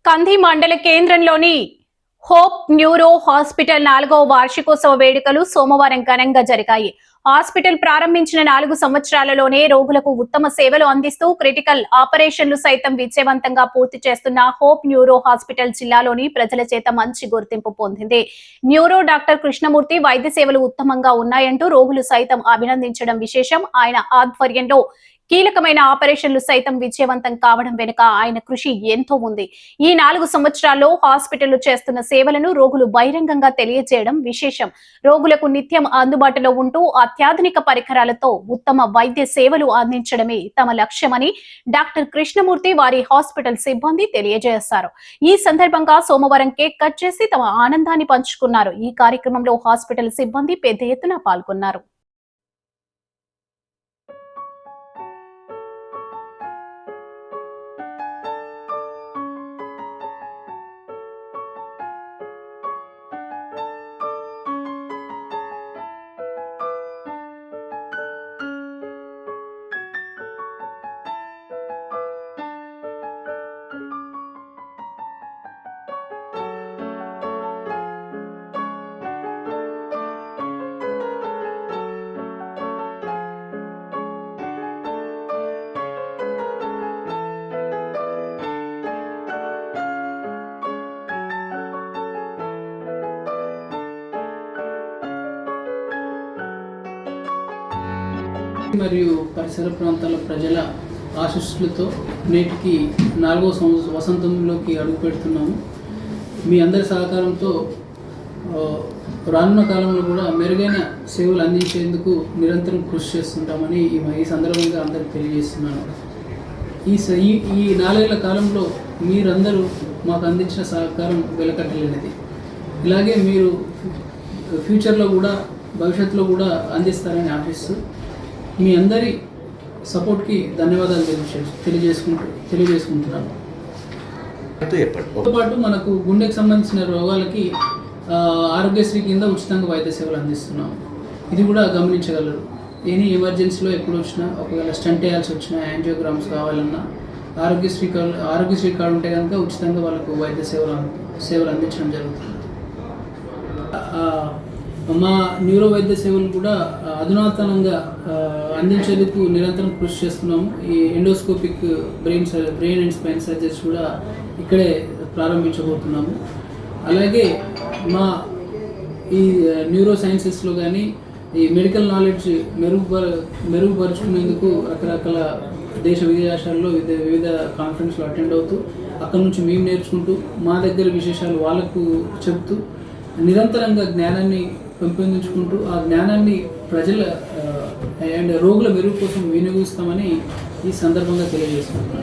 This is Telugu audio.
కంది మండల కేంద్రంలోని హోప్ న్యూరో హాస్పిటల్ 4వ వార్షికోత్సవ వేడుకలు సోమవారం ఘనంగా జరిగాయి. హాస్పిటల్ ప్రారంభించిన 4 సంవత్సరాలలోనే రోగులకు ఉత్తమ సేవలు అందిస్తూ క్రిటికల్ ఆపరేషన్లు సైతం విజయవంతంగా పూర్తి చేస్తున్న హోప్ న్యూరో హాస్పిటల్ జిల్లాలోని ప్రజల చేత మంచి గుర్తింపు పొందింది. న్యూరో డాక్టర్ కృష్ణమూర్తి వైద్య సేవలు ఉత్తమంగా ఉన్నాయంటూ రోగులు సైతం అభినందించడం విశేషం. ఆయన ఆధ్వర్యంలో కీలకమైన ఆపరేషన్లు సైతం విజయవంతం కావడం వెనుక ఆయన కృషి ఎంతో ఉంది. ఈ 4 సంవత్సరాల్లో హాస్పిటల్ చేస్తున్న సేవలను రోగులు బహిరంగంగా తెలియజేయడం విశేషం. రోగులకు నిత్యం అందుబాటులో ఉంటూ అత్యాధునిక పరికరాలతో ఉత్తమ వైద్య సేవలు అందించడమే తమ లక్ష్యమని డాక్టర్ కృష్ణమూర్తి వారి హాస్పిటల్ సిబ్బంది తెలియజేశారు. ఈ సందర్భంగా సోమవారం కేక్ కట్ చేసి తమ ఆనందాన్ని పంచుకున్నారు. ఈ కార్యక్రమంలో హాస్పిటల్ సిబ్బంది పెద్ద ఎత్తున పాల్గొన్నారు. మరియు పరిసర ప్రాంతాల ప్రజల ఆశీస్సులతో నేటికి 4వ వసంతంలోకి అడుగు పెడుతున్నాము. మీ అందరి సహకారంతో రానున్న కాలంలో కూడా మెరుగైన సేవలు అందించేందుకు నిరంతరం కృషి చేస్తుంటామని ఈ సందర్భంగా అందరికి తెలియజేస్తున్నాను. ఈ 4 ఏళ్ల కాలంలో మీరందరూ మాకు అందించిన సహకారం వెలకట్టలేనిది. ఇలాగే మీరు ఫ్యూచర్లో కూడా భవిష్యత్తులో కూడా అందిస్తారని ఆశిస్తూ మీ అందరి సపోర్ట్కి ధన్యవాదాలు తెలియజేసుకుంటున్నాను. పాటు మనకు గుండెకి సంబంధించిన రోగాలకి ఆరోగ్యశ్రీ కింద ఉచితంగా వైద్య సేవలు అందిస్తున్నాము. ఇది కూడా గమనించగలరు. ఎనీ ఎమర్జెన్సీలో ఎప్పుడు వచ్చినా, ఒకవేళ స్టంట్ వేయాల్సి వచ్చినా, యాంజియోగ్రామ్స్ కావాలన్నా ఆరోగ్యశ్రీ కార్డు ఉంటే కనుక ఉచితంగా వాళ్ళకు వైద్య సేవలు అందించడం జరుగుతుంది. మా న్యూరో వైద్య సేవలు కూడా అధునాతనంగా అందించేందుకు నిరంతరం కృషి చేస్తున్నాము. ఈ endoscopic brain and spine surgeries కూడా ఇక్కడే ప్రారంభించబోతున్నాము. అలాగే మా ఈ న్యూరో సైన్సెస్లో కానీ ఈ మెడికల్ నాలెడ్జ్ మెరుగుపరుచుకునేందుకు రకరకాల దేశ విదేశాల్లో వివిధ కాన్ఫరెన్స్లో అటెండ్ అవుతూ అక్కడ నుంచి మేము నేర్చుకుంటూ మా దగ్గర విశేషాలు వాళ్ళకు చెప్తూ నిరంతరంగా జ్ఞానాన్ని పెంపొందించుకుంటూ ఆ జ్ఞానాన్ని ప్రజల అండ్ రోగుల మెరుగు కోసం వినియోగిస్తామని ఈ సందర్భంగా తెలియజేస్తున్నాను.